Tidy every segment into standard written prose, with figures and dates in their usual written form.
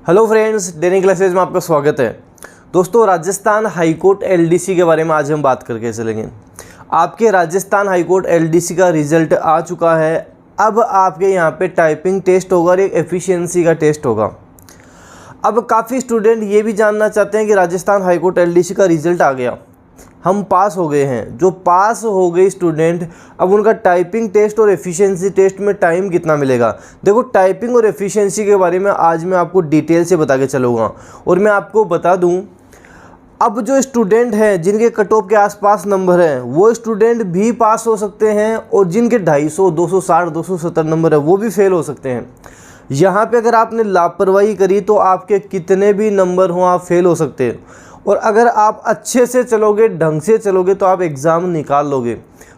Hello friends, डेनी classes में आपका स्वागत है। दोस्तों, राजस्थान हाईकोर्ट एलडीसी के बारे में आज हम बात करके चलेंगे। आपके राजस्थान हाईकोर्ट एलडीसी का रिजल्ट आ चुका है। अब आपके यहाँ पे टाइपिंग टेस्ट होगा और एक एफिशिएंसी का टेस्ट होगा। अब काफ़ी स्टूडेंट ये भी जानना चाहते हैं कि राजस्थान हाईकोर्ट एलडीसी का रिजल्ट आ गया, हम पास हो गए हैं। जो पास हो गए स्टूडेंट, अब उनका टाइपिंग टेस्ट और एफिशिएंसी टेस्ट में टाइम कितना मिलेगा। देखो, टाइपिंग और एफिशिएंसी के बारे में आज मैं आपको डिटेल से बता के चलूँगा। और मैं आपको बता दूं, अब जो स्टूडेंट हैं जिनके कट ऑफ के आसपास नंबर हैं, वो स्टूडेंट भी पास हो सकते हैं, और जिनके 250, 260, 270 नंबर है वो भी फेल हो सकते हैं। यहाँ पे अगर आपने लापरवाही करी तो आपके कितने भी नंबर हों, आप फेल हो सकते हैं। और अगर आप अच्छे से चलोगे, ढंग से चलोगे, तो आप एग्ज़ाम निकाल लोगे।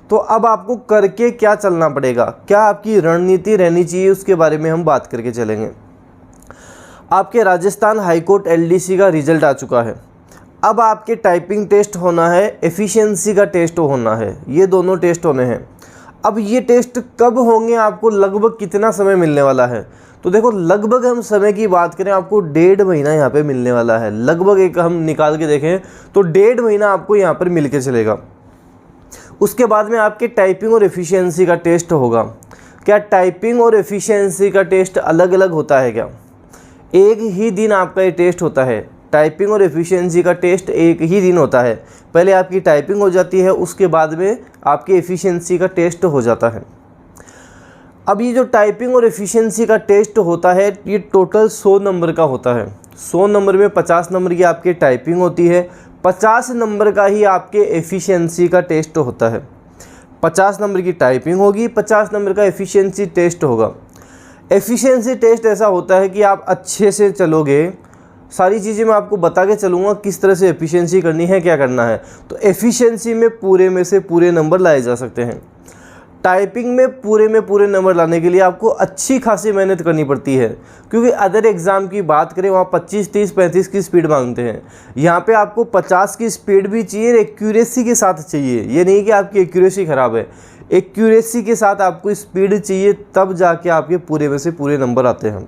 तो अब आपको करके क्या चलना पड़ेगा, क्या आपकी रणनीति रहनी चाहिए, उसके बारे में हम बात करके चलेंगे। आपके राजस्थान हाईकोर्ट एलडीसी का रिजल्ट आ चुका है। अब आपके टाइपिंग टेस्ट होना है, एफिशिएंसी का टेस्ट होना है, ये दोनों टेस्ट होने हैं। अब ये टेस्ट कब होंगे, आपको लगभग कितना समय मिलने वाला है? तो देखो, लगभग हम समय की बात करें, आपको 1.5 महीना यहाँ पे मिलने वाला है। लगभग एक हम निकाल के देखें तो 1.5 महीना आपको यहाँ पर मिल के चलेगा। उसके बाद में आपके टाइपिंग और एफिशिएंसी का टेस्ट होगा। क्या टाइपिंग और एफिशिएंसी का टेस्ट अलग अलग होता है क्या? एक ही दिन आपका ये टेस्ट होता है। टाइपिंग और एफिशिएंसी का टेस्ट एक ही दिन होता है। पहले आपकी टाइपिंग हो जाती है, उसके बाद में आपकी एफिशिएंसी का टेस्ट हो जाता है। अब ये जो टाइपिंग और एफिशिएंसी का टेस्ट होता है, ये टोटल 100 नंबर का होता है। 100 नंबर में 50 नंबर की आपकी टाइपिंग होती है, 50 नंबर का ही आपके एफिशिएंसी का टेस्ट होता है। 50 नंबर की टाइपिंग होगी, 50 नंबर का एफिशिएंसी टेस्ट होगा। एफिशिएंसी टेस्ट ऐसा होता है कि आप अच्छे से चलोगे, सारी चीज़ें मैं आपको बता के चलूँगा किस तरह से एफिशिएंसी करनी है, क्या करना है। तो एफिशिएंसी में पूरे से पूरे नंबर लाए जा सकते हैं। टाइपिंग में पूरे नंबर लाने के लिए आपको अच्छी खासी मेहनत करनी पड़ती है, क्योंकि अदर एग्ज़ाम की बात करें वहाँ 25, 30, 35 की स्पीड मांगते हैं। यहाँ पे आपको 50 की स्पीड भी चाहिए, एक्यूरेसी के साथ चाहिए। ये नहीं कि आपकी एक्यूरेसी ख़राब है, एक्यूरेसी के साथ आपको स्पीड चाहिए, तब जाके आपके पूरे में से पूरे नंबर आते हैं।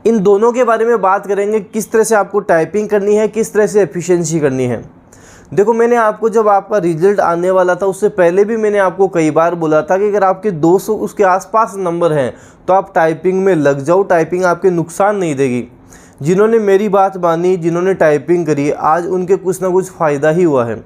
इन दोनों के बारे में बात करेंगे, किस तरह से आपको टाइपिंग करनी है, किस तरह से एफिशिएंसी करनी है। देखो, मैंने आपको जब आपका रिजल्ट आने वाला था उससे पहले भी मैंने आपको कई बार बोला था कि अगर आपके 200 उसके आसपास नंबर हैं तो आप टाइपिंग में लग जाओ, टाइपिंग आपके नुकसान नहीं देगी। जिन्होंने मेरी बात मानी, जिन्होंने टाइपिंग करी, आज उनके कुछ ना कुछ फ़ायदा ही हुआ है।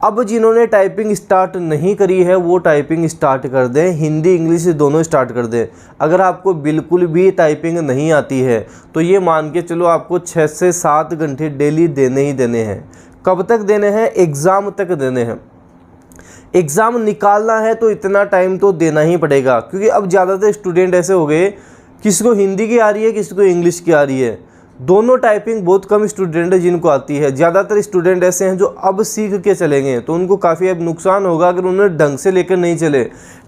अब जिन्होंने टाइपिंग स्टार्ट नहीं करी है वो टाइपिंग स्टार्ट कर दें, हिंदी इंग्लिश दोनों स्टार्ट कर दें। अगर आपको बिल्कुल भी टाइपिंग नहीं आती है तो ये मान के चलो आपको 6 से 7 घंटे डेली देने ही देने हैं। कब तक देने हैं? एग्ज़ाम तक देने हैं। एग्ज़ाम निकालना है तो इतना टाइम तो देना ही पड़ेगा, क्योंकि अब ज़्यादातर स्टूडेंट ऐसे हो गए, किसी को हिंदी की आ रही है, किसी को इंग्लिश की आ रही है। दोनों टाइपिंग बहुत कम स्टूडेंट है जिनको आती है। ज़्यादातर स्टूडेंट ऐसे हैं जो अब सीख के चलेंगे, तो उनको काफ़ी अब नुकसान होगा अगर उन्होंने ढंग से लेकर नहीं चले,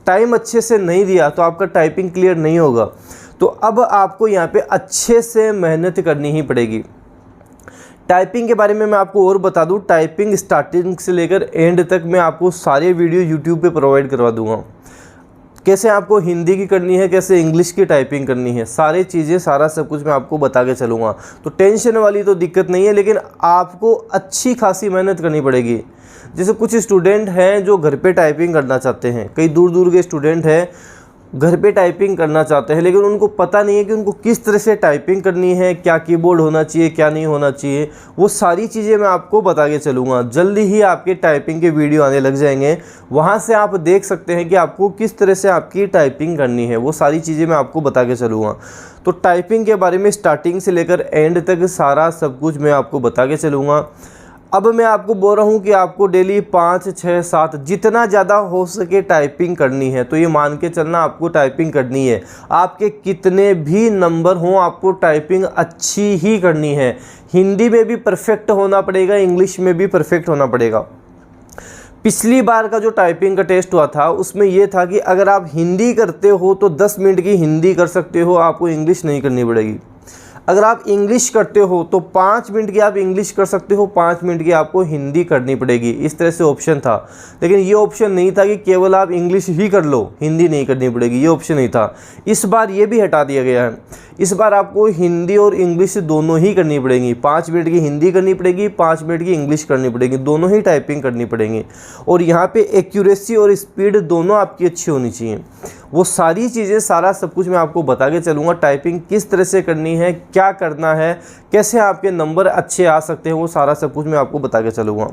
टाइम अच्छे से नहीं दिया तो आपका टाइपिंग क्लियर नहीं होगा। तो अब आपको यहाँ पे अच्छे से मेहनत करनी ही पड़ेगी। टाइपिंग के बारे में मैं आपको और बता दूं, टाइपिंग स्टार्टिंग से लेकर एंड तक मैं आपको सारे वीडियो यूट्यूब पे प्रोवाइड करवा दूंगा। कैसे आपको हिंदी की करनी है, कैसे इंग्लिश की टाइपिंग करनी है, सारी चीज़ें, सारा सब कुछ मैं आपको बता के चलूँगा। तो टेंशन वाली तो दिक्कत नहीं है, लेकिन आपको अच्छी खासी मेहनत करनी पड़ेगी। जैसे कुछ स्टूडेंट हैं जो घर पे टाइपिंग करना चाहते हैं, कई दूर दूर के स्टूडेंट हैं घर पे टाइपिंग करना चाहते हैं, लेकिन उनको पता नहीं है कि उनको किस तरह से टाइपिंग करनी है, क्या कीबोर्ड होना चाहिए, क्या नहीं होना चाहिए। वो सारी चीज़ें मैं आपको बता के चलूँगा। जल्दी ही आपके टाइपिंग के वीडियो आने लग जाएंगे, वहाँ से आप देख सकते हैं कि आपको किस तरह से आपकी टाइपिंग करनी है। वो सारी चीज़ें मैं आपको बता के चलूँगा। तो टाइपिंग के बारे में स्टार्टिंग से लेकर एंड तक सारा सब कुछ मैं आपको बता के चलूँगा। अब मैं आपको बोल रहा हूँ कि आपको डेली 5, 6, 7 जितना ज़्यादा हो सके टाइपिंग करनी है। तो ये मान के चलना आपको टाइपिंग करनी है, आपके कितने भी नंबर हों आपको टाइपिंग अच्छी ही करनी है। हिंदी में भी परफेक्ट होना पड़ेगा, इंग्लिश में भी परफेक्ट होना पड़ेगा। पिछली बार का जो टाइपिंग का टेस्ट हुआ था उसमें यह था कि अगर आप हिंदी करते हो तो 10 मिनट की हिंदी कर सकते हो, आपको इंग्लिश नहीं करनी पड़ेगी। अगर आप इंग्लिश करते हो तो 5 मिनट की आप इंग्लिश कर सकते हो, 5 मिनट की आपको हिंदी करनी पड़ेगी। इस तरह से ऑप्शन था, लेकिन ये ऑप्शन नहीं था कि केवल आप इंग्लिश ही कर लो, हिंदी नहीं करनी पड़ेगी, ये ऑप्शन नहीं था। इस बार ये भी हटा दिया गया है। इस बार आपको हिंदी और इंग्लिश दोनों ही करनी पड़ेंगी। 5 मिनट की हिंदी करनी पड़ेगी, 5 मिनट की इंग्लिश करनी पड़ेगी, दोनों ही टाइपिंग करनी पड़ेंगी। और यहाँ पे एक्यूरेसी और स्पीड दोनों आपकी अच्छी होनी चाहिए। वो सारी चीज़ें, सारा सब कुछ मैं आपको बता के चलूँगा। टाइपिंग किस तरह से करनी है, क्या करना है, कैसे आपके नंबर अच्छे आ सकते हैं, वो सारा सब कुछ मैं आपको बता के चलूँगा।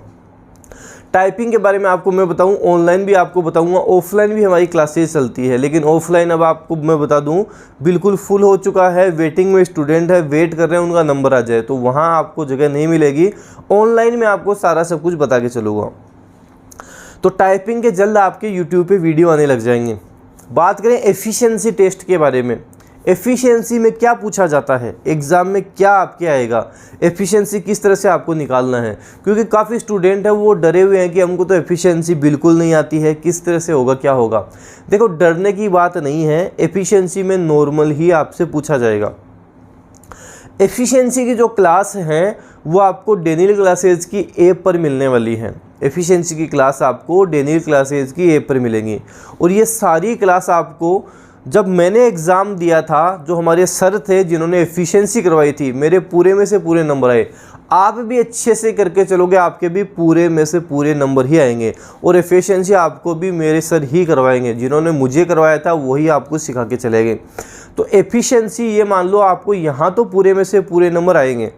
टाइपिंग के बारे में आपको मैं बताऊं, ऑनलाइन भी आपको बताऊंगा, ऑफलाइन भी हमारी क्लासेस चलती है। लेकिन ऑफलाइन अब आपको मैं बता दूं बिल्कुल फुल हो चुका है, वेटिंग में स्टूडेंट है, वेट कर रहे हैं उनका नंबर आ जाए, तो वहां आपको जगह नहीं मिलेगी। ऑनलाइन में आपको सारा सब कुछ बता के चलूँगा। तो टाइपिंग के जल्द आपके यूट्यूब पर वीडियो आने लग जाएंगे। बात करें एफिशिएंसी टेस्ट के बारे में, एफिशिएंसी में क्या पूछा जाता है, एग्ज़ाम में क्या आपके आएगा, एफिशिएंसी किस तरह से आपको निकालना है। क्योंकि काफ़ी स्टूडेंट है वो डरे हुए हैं कि हमको तो एफिशिएंसी बिल्कुल नहीं आती है, किस तरह से होगा, क्या होगा। देखो, डरने की बात नहीं है, एफिशिएंसी में नॉर्मल ही आपसे पूछा जाएगा। एफिशिएंसी की जो क्लास हैं वो आपको डेनियल क्लासेज की ऐप पर मिलने वाली है। एफिशिएंसी की क्लास आपको डेनियल क्लासेज की ऐप पर मिलेंगी। और ये सारी क्लास आपको, जब मैंने एग्ज़ाम दिया था, जो हमारे सर थे जिन्होंने एफिशिएंसी करवाई थी, मेरे पूरे में से पूरे नंबर आए। आप भी अच्छे से करके चलोगे, आपके भी पूरे में से पूरे नंबर ही आएंगे। और एफिशिएंसी आपको भी मेरे सर ही करवाएंगे, जिन्होंने मुझे करवाया था वही आपको सिखा के चलेंगे। तो एफिशिएंसी ये मान लो आपको यहाँ तो पूरे में से पूरे नंबर आएंगे,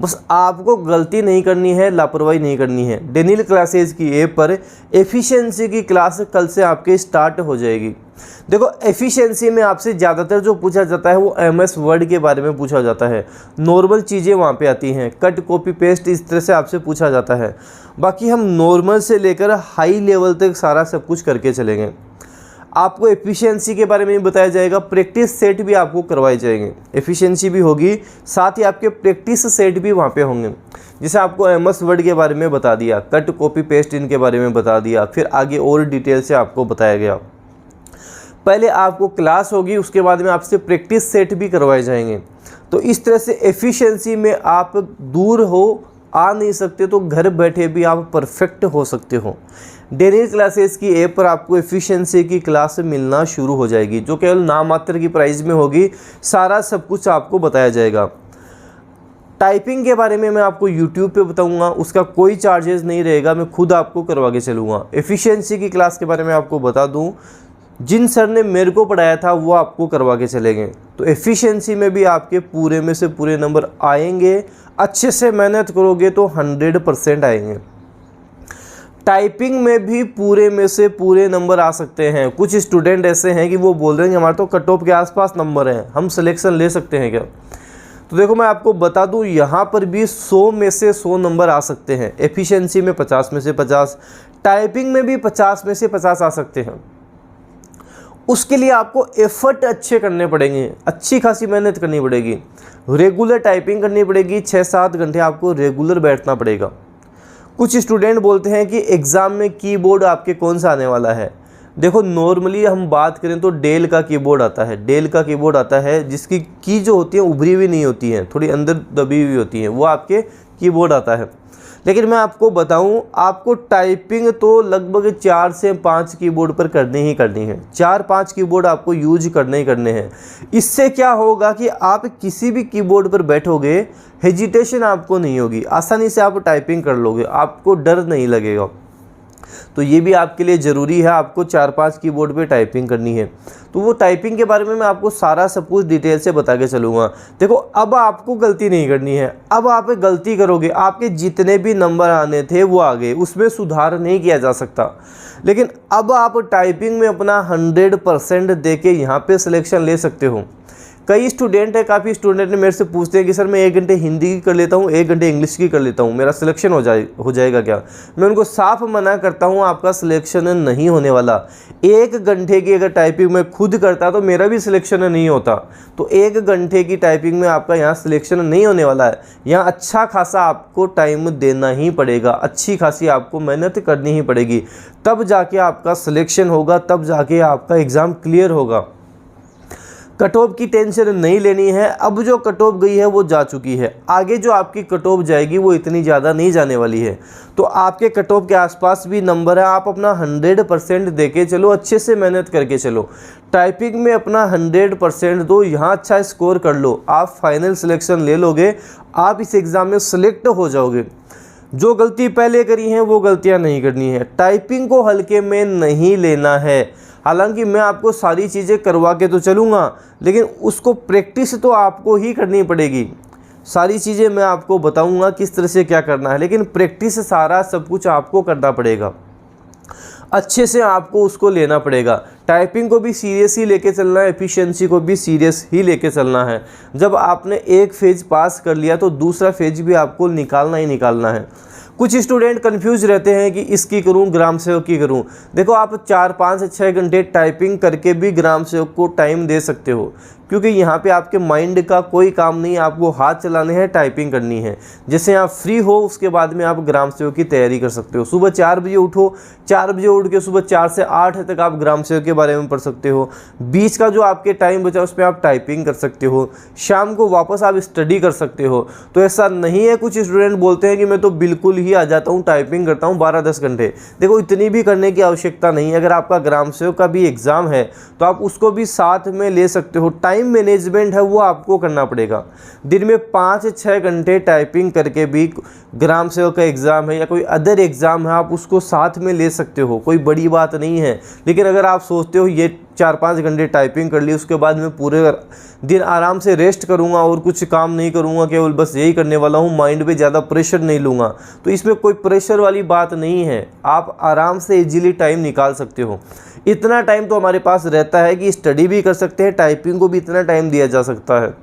बस आपको गलती नहीं करनी है, लापरवाही नहीं करनी है। डेनियल क्लासेज की ऐप पर एफिशिएंसी की क्लास कल से आपके स्टार्ट हो जाएगी। देखो, एफिशिएंसी में आपसे ज़्यादातर जो पूछा जाता है वो MS वर्ड के बारे में पूछा जाता है। नॉर्मल चीज़ें वहाँ पे आती हैं, कट कॉपी पेस्ट इस तरह से आपसे पूछा जाता है। बाकी हम नॉर्मल से लेकर हाई लेवल तक सारा सब कुछ करके चलेंगे। आपको एफिशिएंसी के बारे में भी बताया जाएगा, प्रैक्टिस सेट भी आपको करवाए जाएंगे। एफिशिएंसी भी होगी, साथ ही आपके प्रैक्टिस सेट भी वहाँ पे होंगे। जैसे आपको MS वर्ड के बारे में बता दिया, कट कॉपी पेस्ट इनके बारे में बता दिया, फिर आगे और डिटेल से आपको बताया गया। पहले आपको क्लास होगी, उसके बाद में आपसे प्रैक्टिस सेट भी करवाए जाएंगे। तो इस तरह से एफिशिएंसी में आप दूर हो, आ नहीं सकते, तो घर बैठे भी आप परफेक्ट हो सकते हो। डेनियल क्लासेस की ऐप पर आपको एफिशिएंसी की क्लास मिलना शुरू हो जाएगी, जो केवल नाम मात्र की प्राइस में होगी। सारा सब कुछ आपको बताया जाएगा। टाइपिंग के बारे में मैं आपको यूट्यूब पे बताऊंगा, उसका कोई चार्जेस नहीं रहेगा, मैं खुद आपको करवा के चलूँगा। एफिशिएंसी की क्लास के बारे में आपको बता दूं, जिन सर ने मेरे को पढ़ाया था वो आपको करवा के चलेंगे। तो एफिशिएंसी में भी आपके पूरे में से पूरे नंबर आएंगे। अच्छे से मेहनत करोगे तो 100% आएंगे। टाइपिंग में भी पूरे में से पूरे नंबर आ सकते हैं। कुछ स्टूडेंट ऐसे हैं कि वो बोल रहे हैं कि हमारे तो कट ऑफ के आसपास नंबर हैं, हम सिलेक्शन ले सकते हैं क्या। तो देखो, मैं आपको बता दूं, यहाँ पर भी 100 में से 100 नंबर आ सकते हैं। एफिशिएंसी में 50 में से 50, टाइपिंग में भी 50 में से 50 आ सकते हैं। उसके लिए आपको एफर्ट अच्छे करने पड़ेंगे, अच्छी खासी मेहनत करनी पड़ेगी, रेगुलर टाइपिंग करनी पड़ेगी। 6-7 घंटे आपको रेगुलर बैठना पड़ेगा। कुछ स्टूडेंट बोलते हैं कि एग्ज़ाम में कीबोर्ड आपके कौन सा आने वाला है। देखो, नॉर्मली हम बात करें तो डेल का कीबोर्ड आता है। डेल का कीबोर्ड आता है जिसकी की जो होती है उभरी हुई नहीं होती है, थोड़ी अंदर दबी हुई होती है, वो आपके कीबोर्ड आता है। लेकिन मैं आपको बताऊं, आपको टाइपिंग तो लगभग 4 से 5 कीबोर्ड पर करनी ही करनी है। 4-5 कीबोर्ड आपको यूज करने ही करने हैं। इससे क्या होगा कि आप किसी भी कीबोर्ड पर बैठोगे, हेजिटेशन आपको नहीं होगी, आसानी से आप टाइपिंग कर लोगे, आपको डर नहीं लगेगा। तो ये भी आपके लिए ज़रूरी है, आपको 4-5 कीबोर्ड पे टाइपिंग करनी है। तो वो टाइपिंग के बारे में मैं आपको सारा सब कुछ डिटेल से बता के चलूँगा। देखो, अब आपको गलती नहीं करनी है। अब आप गलती करोगे, आपके जितने भी नंबर आने थे वो आ गए, उसमें सुधार नहीं किया जा सकता। लेकिन अब आप टाइपिंग में अपना 100% दे के यहाँ पर सिलेक्शन ले सकते हो। कई स्टूडेंट है, काफ़ी स्टूडेंट ने मेरे से पूछते हैं कि सर मैं 1 घंटे हिंदी की कर लेता हूँ, 1 घंटे इंग्लिश की कर लेता हूँ, मेरा सिलेक्शन हो जाएगा क्या। मैं उनको साफ मना करता हूँ, आपका सिलेक्शन नहीं होने वाला। 1 घंटे की अगर टाइपिंग मैं खुद करता तो मेरा भी सिलेक्शन नहीं होता। तो 1 घंटे की टाइपिंग में आपका यहाँ सिलेक्शन नहीं होने वाला है। यहाँ अच्छा खासा आपको टाइम देना ही पड़ेगा, अच्छी खासी आपको मेहनत करनी ही पड़ेगी, तब जाके आपका सिलेक्शन होगा, तब जाके आपका एग्ज़ाम क्लियर होगा। कट ऑफ की टेंशन नहीं लेनी है। अब जो कट ऑफ गई है वो जा चुकी है, आगे जो आपकी कट ऑफ जाएगी वो इतनी ज़्यादा नहीं जाने वाली है। तो आपके कट ऑफ के आसपास भी नंबर है, आप अपना 100% दे के चलो, अच्छे से मेहनत करके चलो। टाइपिंग में अपना 100% दो, यहाँ अच्छा स्कोर कर लो, आप फाइनल सिलेक्शन ले लोगे, आप इस एग्ज़ाम में सिलेक्ट हो जाओगे। जो गलती पहले करी हैं वो गलतियाँ नहीं करनी है। टाइपिंग को हल्के में नहीं लेना है। हालांकि मैं आपको सारी चीज़ें करवा के तो चलूँगा, लेकिन उसको प्रैक्टिस तो आपको ही करनी पड़ेगी। सारी चीज़ें मैं आपको बताऊँगा किस तरह से क्या करना है, लेकिन प्रैक्टिस सारा सब कुछ आपको करना पड़ेगा, अच्छे से आपको उसको लेना पड़ेगा। टाइपिंग को भी सीरियस ही लेके चलना है, एफिशिएंसी को भी सीरियस ही लेके चलना है। जब आपने एक फेज पास कर लिया तो दूसरा फेज भी आपको निकालना ही निकालना है। कुछ स्टूडेंट कंफ्यूज रहते हैं कि इसकी करूं, ग्राम सेवक की करूं। देखो, आप 4, 5, 6 घंटे टाइपिंग करके भी ग्राम सेवक को टाइम दे सकते हो, क्योंकि यहाँ पे आपके माइंड का कोई काम नहीं है, आपको हाथ चलाने हैं, टाइपिंग करनी है। जैसे आप फ्री हो उसके बाद में आप ग्राम सेवक की तैयारी कर सकते हो। सुबह 4 बजे उठो, 4 बजे उठ के सुबह 4 से 8 तक आप ग्राम सेवक के बारे में पढ़ सकते हो। बीच का जो आपके टाइम बचा उसमें आप टाइपिंग कर सकते हो, शाम को वापस आप स्टडी कर सकते हो। तो ऐसा नहीं है, कुछ स्टूडेंट बोलते हैं कि मैं तो बिल्कुल ही आ जाता हूँ, टाइपिंग करता हूँ 12-10 घंटे। देखो, इतनी भी करने की आवश्यकता नहीं है। अगर आपका ग्राम सेवक का भी एग्ज़ाम है तो आप उसको भी साथ में ले सकते हो। टाइम मैनेजमेंट है वो आपको करना पड़ेगा। दिन में 5-6 घंटे टाइपिंग करके भी ग्राम सेवक का एग्ज़ाम है या कोई अदर एग्ज़ाम है, आप उसको साथ में ले सकते हो, कोई बड़ी बात नहीं है। लेकिन अगर आप सोचते हो ये 4-5 घंटे टाइपिंग कर ली, उसके बाद मैं पूरे दिन आराम से रेस्ट करूंगा और कुछ काम नहीं करूंगा, केवल बस यही करने वाला हूं, माइंड पे ज़्यादा प्रेशर नहीं लूँगा, तो इसमें कोई प्रेशर वाली बात नहीं है। आप आराम से इजीली टाइम निकाल सकते हो। इतना टाइम तो हमारे पास रहता है कि स्टडी भी कर सकते हैं, टाइपिंग को भी इतना टाइम दिया जा सकता है।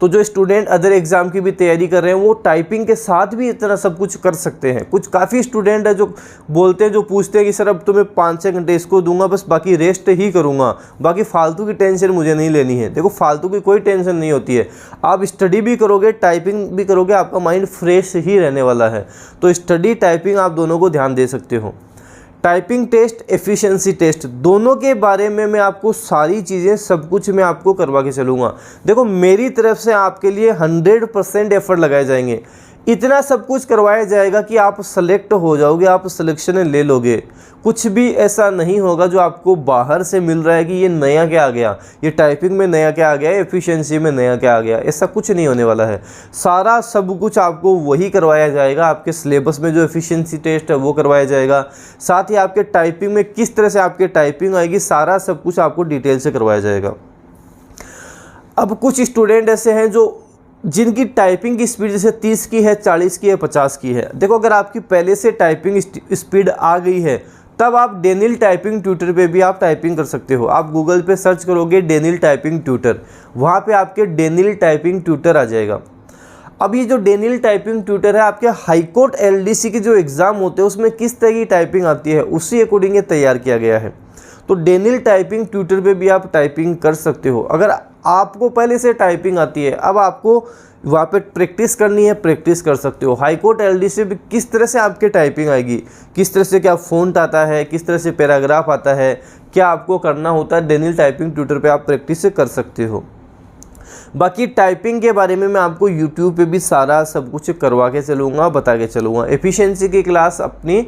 तो जो स्टूडेंट अदर एग्ज़ाम की भी तैयारी कर रहे हैं वो टाइपिंग के साथ भी इतना सब कुछ कर सकते हैं। कुछ काफ़ी स्टूडेंट है जो बोलते हैं, जो पूछते हैं कि सर अब तो मैं 5-6 घंटे इसको दूंगा, बस बाकी रेस्ट ही करूंगा, बाकी फालतू की टेंशन मुझे नहीं लेनी है। देखो, फालतू की कोई टेंशन नहीं होती है। आप स्टडी भी करोगे, टाइपिंग भी करोगे, आपका माइंड फ्रेश ही रहने वाला है। तो स्टडी टाइपिंग आप दोनों को ध्यान दे सकते हो। टाइपिंग टेस्ट, एफिशिएंसी टेस्ट, दोनों के बारे में मैं आपको सारी चीज़ें सब कुछ मैं आपको करवा के चलूँगा। देखो, मेरी तरफ से आपके लिए 100% एफर्ट लगाए जाएंगे। इतना सब कुछ करवाया जाएगा कि आप सेलेक्ट हो जाओगे, आप सिलेक्शन ले लोगे। कुछ भी ऐसा नहीं होगा जो आपको बाहर से मिल रहा है कि ये नया क्या आ गया, ये टाइपिंग में नया क्या आ गया, एफिशिएंसी में नया क्या आ गया। ऐसा कुछ नहीं होने वाला है। सारा सब कुछ आपको वही करवाया जाएगा। आपके सिलेबस में जो एफिशिएंसी टेस्ट है वो करवाया जाएगा, साथ ही आपके टाइपिंग में किस तरह से आपके टाइपिंग आएगी, सारा सब कुछ आपको डिटेल से करवाया जाएगा। अब कुछ स्टूडेंट ऐसे हैं जो जिनकी टाइपिंग की स्पीड जैसे 30 की है, 40 की है, 50 की है। देखो, अगर आपकी पहले से टाइपिंग स्पीड आ गई है तब आप डेनियल टाइपिंग ट्यूटर पे भी आप टाइपिंग कर सकते हो। आप गूगल पे सर्च करोगे डेनियल टाइपिंग ट्यूटर, वहाँ पे आपके डेनियल टाइपिंग ट्यूटर आ जाएगा। अब ये जो डेनियल टाइपिंग ट्यूटर है, आपके हाईकोर्ट एलडीसी के जो एग्ज़ाम होते हैं उसमें किस तरह की टाइपिंग आती है उसी अकॉर्डिंग ये तैयार किया गया है। तो डेनियल टाइपिंग ट्यूटर पे भी आप टाइपिंग कर सकते हो। अगर आपको पहले से टाइपिंग आती है, अब आपको वहाँ पे प्रैक्टिस करनी है, प्रैक्टिस कर सकते हो। हाईकोर्ट एलडीसी भी किस तरह से आपके टाइपिंग आएगी, किस तरह से क्या फ़ॉन्ट आता है, किस तरह से पैराग्राफ आता है, क्या आपको करना होता है, डेनियल टाइपिंग ट्यूटर पे आप प्रैक्टिस कर सकते हो। बाकी टाइपिंग के बारे में मैं आपको यूट्यूब पे भी सारा सब कुछ करवा के चलूँगा, बता के चलूँगा। एफिशिएंसी की क्लास अपनी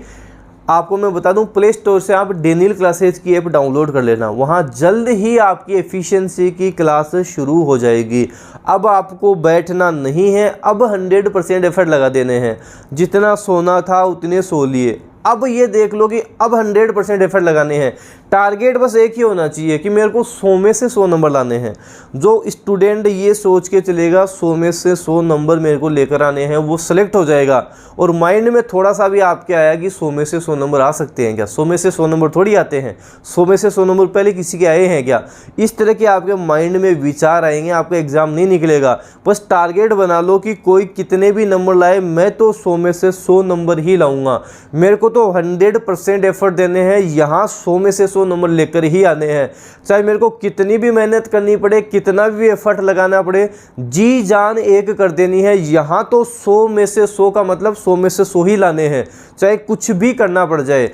आपको मैं बता दूं, प्ले स्टोर से आप डेनियल क्लासेज की ऐप डाउनलोड कर लेना, वहाँ जल्द ही आपकी एफिशिएंसी की क्लास शुरू हो जाएगी। अब आपको बैठना नहीं है, अब 100% एफर्ट लगा देने हैं। जितना सोना था उतने सो लिए, अब ये देख लो कि अब 100% एफर्ट लगाने हैं। टारगेट बस एक ही होना चाहिए कि मेरे को 100 में से 100 नंबर लाने हैं। जो स्टूडेंट ये सोच के चलेगा 100 में से 100 नंबर मेरे को लेकर आने हैं, वो सिलेक्ट हो जाएगा। और माइंड में थोड़ा सा भी आपके आया कि 100 में से 100 नंबर आ सकते हैं क्या, 100 में से 100 नंबर थोड़ी आते हैं, 100 में से 100 नंबर पहले किसी के आए हैं क्या, इस तरह के आपके माइंड में विचार आएंगे, आपका एग्ज़ाम नहीं निकलेगा। बस टारगेट बना लो कि कोई कितने भी नंबर लाए, मैं तो 100 में से 100 नंबर ही लाऊंगा। मेरे को तो 100% एफर्ट देने हैं, यहाँ 100 में से 100 नंबर लेकर ही आने हैं। चाहे मेरे को कितनी भी मेहनत करनी पड़े, कितना भी एफर्ट लगाना पड़े, जी जान एक कर देनी है। यहाँ तो 100 में से 100 का मतलब 100 में से 100 ही लाने हैं, चाहे कुछ भी करना पड़ जाए।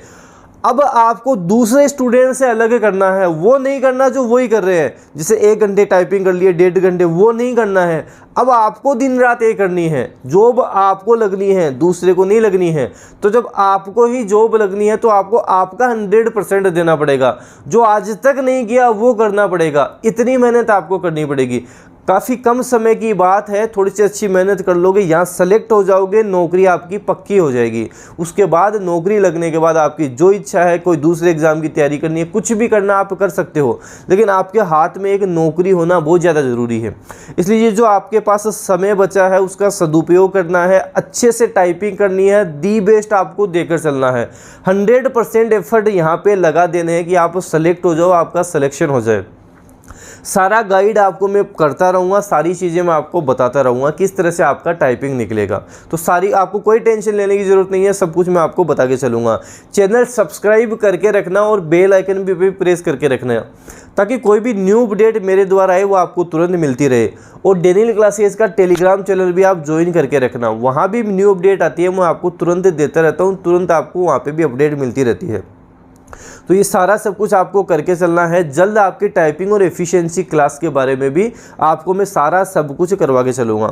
अब आपको दूसरे स्टूडेंट से अलग करना है, वो नहीं करना जो वही कर रहे हैं। जैसे 1 घंटे टाइपिंग कर लिए, 1.5 घंटे, वो नहीं करना है। अब आपको दिन रात ये करनी है। जॉब आपको लगनी है, दूसरे को नहीं लगनी है। तो जब आपको ही जॉब लगनी है तो आपको आपका 100% देना पड़ेगा। जो आज तक नहीं किया वो करना पड़ेगा। इतनी मेहनत आपको करनी पड़ेगी। काफ़ी कम समय की बात है, थोड़ी सी अच्छी मेहनत कर लोगे, यहाँ सेलेक्ट हो जाओगे, नौकरी आपकी पक्की हो जाएगी। उसके बाद नौकरी लगने के बाद आपकी जो इच्छा है, कोई दूसरे एग्ज़ाम की तैयारी करनी है, कुछ भी करना आप कर सकते हो, लेकिन आपके हाथ में एक नौकरी होना बहुत ज़्यादा ज़रूरी है। इसलिए ये जो आपके पास समय बचा है उसका सदुपयोग करना है, अच्छे से टाइपिंग करनी है, दी बेस्ट आपको देकर चलना है। 100% एफर्ट यहाँ पर लगा देने हैं कि आप सेलेक्ट हो जाओ, आपका सिलेक्शन हो जाए। सारा गाइड आपको मैं करता रहूँगा, सारी चीज़ें मैं आपको बताता रहूँगा किस तरह से आपका टाइपिंग निकलेगा। तो सारी आपको कोई टेंशन लेने की ज़रूरत नहीं है, सब कुछ मैं आपको बता के चलूँगा। चैनल सब्सक्राइब करके रखना और बेल आइकन भी प्रेस करके रखना, ताकि कोई भी न्यू अपडेट मेरे द्वारा आए वो आपको तुरंत मिलती रहे। और डेनियल क्लासेस का टेलीग्राम चैनल भी आप ज्वाइन करके रखना, वहाँ भी न्यू अपडेट आती है, मैं आपको तुरंत देता रहता हूँ, तुरंत आपको वहाँ पर भी अपडेट मिलती रहती है। तो ये सारा सब कुछ आपको करके चलना है। जल्द आपकी टाइपिंग और एफिशिएंसी क्लास के बारे में भी आपको मैं सारा सब कुछ करवा के चलूँगा।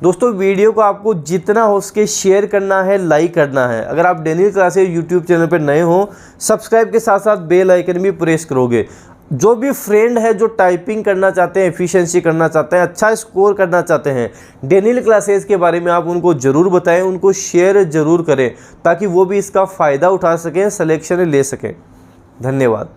दोस्तों, वीडियो को आपको जितना हो सके शेयर करना है, लाइक करना है। अगर आप डेनियल क्लासेस यूट्यूब चैनल पर नए हो, सब्सक्राइब के साथ साथ बेल आइकन भी प्रेस करोगे। जो भी फ्रेंड है जो टाइपिंग करना चाहते हैं, एफिशिएंसी करना चाहते हैं, अच्छा स्कोर करना चाहते हैं, डेनियल क्लासेस के बारे में आप उनको ज़रूर बताएं, उनको शेयर ज़रूर करें, ताकि वो भी इसका फ़ायदा उठा सकें, सिलेक्शन ले सकें। धन्यवाद।